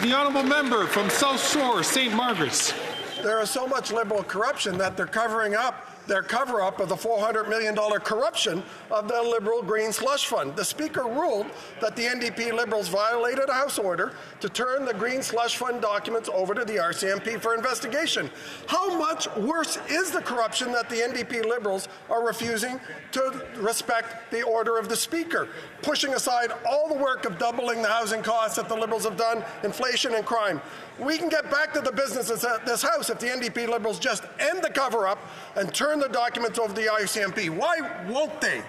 The honourable member from South Shore, St. Margaret's. There is so much Liberal corruption that they're covering up their cover-up of the $400 million corruption of the Liberal Green Slush Fund. The Speaker ruled that the NDP Liberals violated a House order to turn the Green Slush Fund documents over to the RCMP for investigation. How much worse is the corruption that the NDP Liberals are refusing to respect the order of the Speaker, pushing aside all the work of doubling the housing costs that the Liberals have done, inflation and crime? We can get back to the business of this House if the NDP Liberals just end the cover-up and turn the documents over to the RCMP. Why won't they?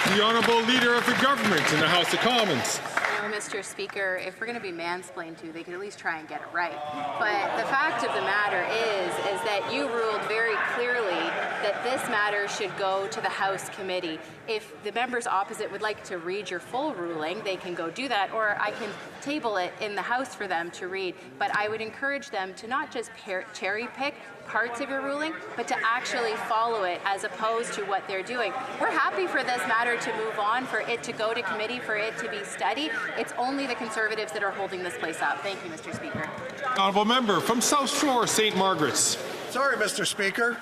The Honourable Leader of the Government in the House of Commons. Mr. Speaker, if we're going to be mansplained to, they could at least try and get it right. But the fact of the matter is that you ruled very clearly that this matter should go to the House committee. If the members opposite would like to read your full ruling, they can go do that, or I can table it in the House for them to read. But I would encourage them to not just cherry pick parts of your ruling, but to actually follow it as opposed to what they're doing. We're happy for this matter to move on, for it to go to committee, for it to be studied. It's only the Conservatives that are holding this place up. Thank you, Mr. Speaker. Honourable member from South Shore, St. Margaret's. Sorry, Mr. Speaker.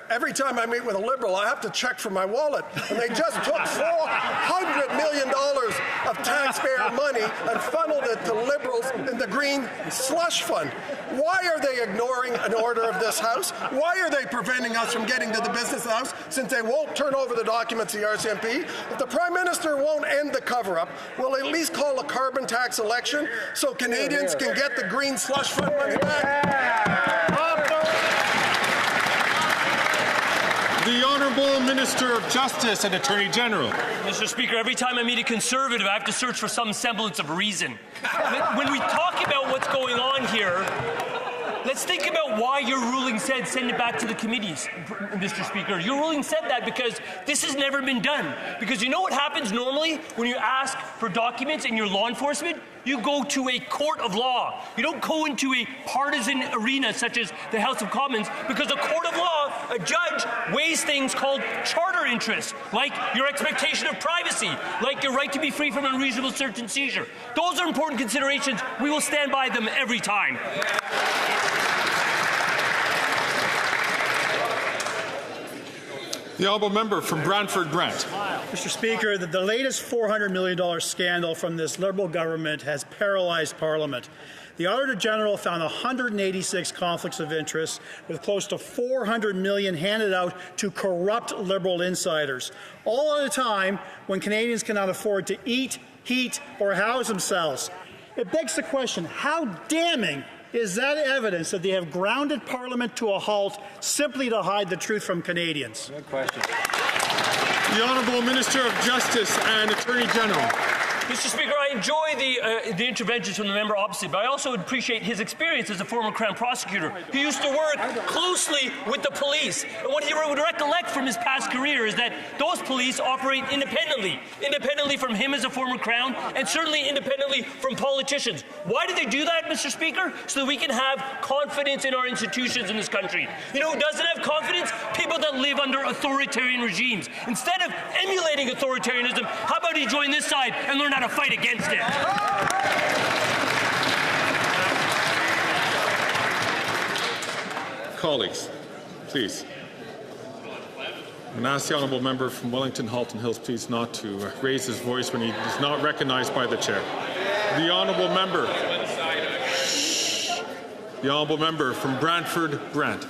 Every time I meet with a Liberal, I have to check for my wallet. And they just took $400 million of taxpayer money and funneled it to Liberals in the Green Slush Fund. Why are they ignoring an order of this House? Why are they preventing us from getting to the business of the House, since they won't turn over the documents to the RCMP? If the Prime Minister won't end the cover-up, we'll at least call a carbon tax election so Canadians can get the Green Slush Fund money back. The Honourable Minister of Justice and Attorney General. Mr. Speaker, every time I meet a Conservative, I have to search for some semblance of reason. When we talk about what's going on here, let's think about why your ruling said send it back to the committees, Mr. Speaker. Your ruling said that because this has never been done. Because you know what happens normally when you ask for documents in your law enforcement? You go to a court of law. You don't go into a partisan arena such as the House of Commons, because a court of law, a judge weighs things called charter interests, like your expectation of privacy, like your right to be free from unreasonable search and seizure. Those are important considerations. We will stand by them every time. The honourable member from Brantford Brant. Mr. Speaker, the latest $400 million scandal from this Liberal government has paralysed Parliament. The Auditor General found 186 conflicts of interest, with close to $400 million handed out to corrupt Liberal insiders, all at a time when Canadians cannot afford to eat, heat, or house themselves. It begs the question, how damning is that evidence that they have grounded Parliament to a halt simply to hide the truth from Canadians? Good question. The Honourable Minister of Justice and Attorney General. Mr. Speaker, I enjoy the interventions from the member opposite, but I also appreciate his experience as a former Crown prosecutor. He used to work closely with the police. And what he would recollect from his past career is that those police operate independently from him as a former Crown, and certainly independently from politicians. Why do they do that, Mr. Speaker? So that we can have confidence in our institutions in this country. You know who doesn't have confidence? People that live under authoritarian regimes. Instead of emulating authoritarianism, how about you join this side and learn how to fight against it? Colleagues, please. I'm going to ask the honourable member from Wellington, Halton Hills, please not to raise his voice when he is not recognised by the chair. The honourable member. The honourable member from Brantford Brant.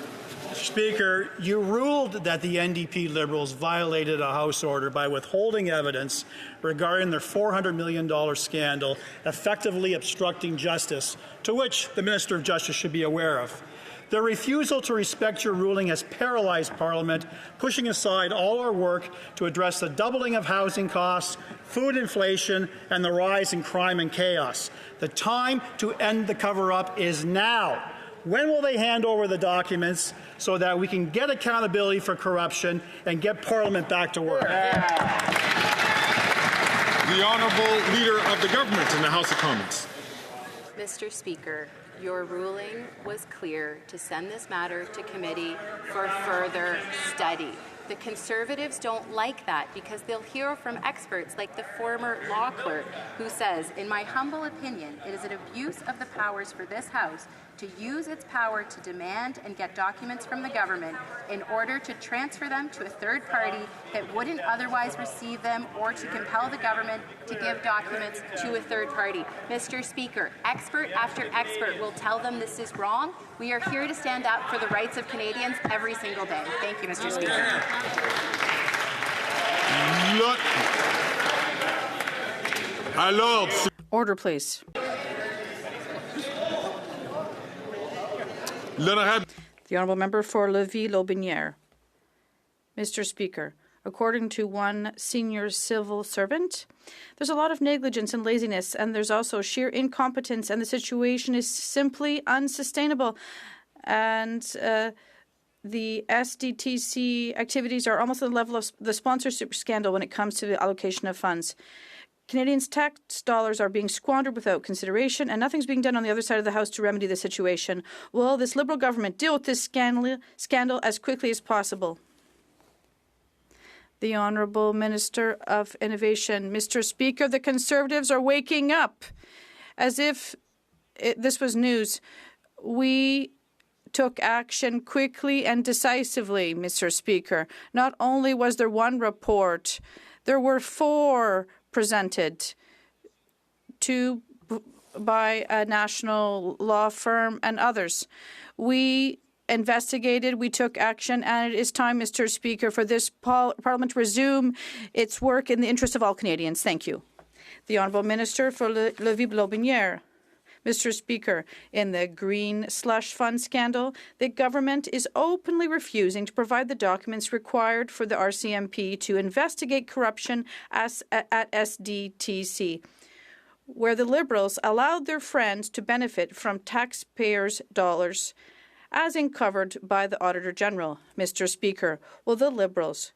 Speaker, you ruled that the NDP Liberals violated a House order by withholding evidence regarding their $400 million scandal, effectively obstructing justice, to which the Minister of Justice should be aware of. Their refusal to respect your ruling has paralysed Parliament, pushing aside all our work to address the doubling of housing costs, food inflation, and the rise in crime and chaos. The time to end the cover-up is now. When will they hand over the documents so that we can get accountability for corruption and get Parliament back to work? The Honourable Leader of the Government in the House of Commons. Mr. Speaker, your ruling was clear to send this matter to committee for further study. The Conservatives don't like that because they'll hear from experts like the former law clerk who says, in my humble opinion, it is an abuse of the powers for this House to use its power to demand and get documents from the government in order to transfer them to a third party that wouldn't otherwise receive them, or to compel the government to give documents to a third party. Mr. Speaker, expert after expert will tell them this is wrong. We are here to stand up for the rights of Canadians every single day. Thank you, Mr. Speaker. Order, please. The honourable member for Lévis-Lotbinière. Mr. Speaker, according to one senior civil servant, there's a lot of negligence and laziness, and there's also sheer incompetence, and the situation is simply unsustainable. And the SDTC activities are almost at the level of the sponsorship scandal when it comes to the allocation of funds. Canadians' tax dollars are being squandered without consideration, and nothing's being done on the other side of the House to remedy the situation. Will this Liberal government deal with this scandal as quickly as possible? The Honourable Minister of Innovation. Mr. Speaker, the Conservatives are waking up. As if this was news. We took action quickly and decisively, Mr. Speaker. Not only was there one report, there were 4 presented, 2 by a national law firm and others. We investigated, we took action, and it is time, Mr. Speaker, for this Parliament to resume its work in the interest of all Canadians. Thank you. The Honourable Minister for Lévis-Lotbinière. Mr. Speaker, in the green slush fund scandal, the government is openly refusing to provide the documents required for the RCMP to investigate corruption at SDTC, where the Liberals allowed their friends to benefit from taxpayers' dollars, as uncovered by the Auditor General. Mr. Speaker, will the Liberals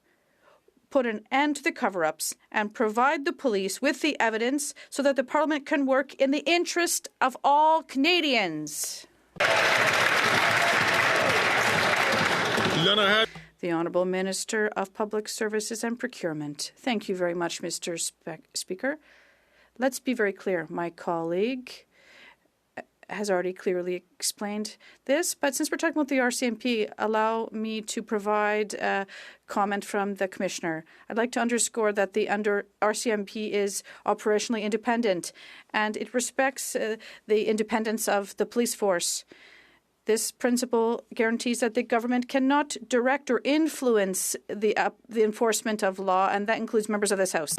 put an end to the cover-ups and provide the police with the evidence so that the Parliament can work in the interest of all Canadians? The Honourable Minister of Public Services and Procurement. Thank you very much, Mr. Speaker. Let's be very clear. My colleague has already clearly explained this, but since we're talking about the RCMP, allow me to provide a comment from the Commissioner. I'd like to underscore that the RCMP is operationally independent, and it respects the independence of the police force. This principle guarantees that the government cannot direct or influence the enforcement of law, and that includes members of this House.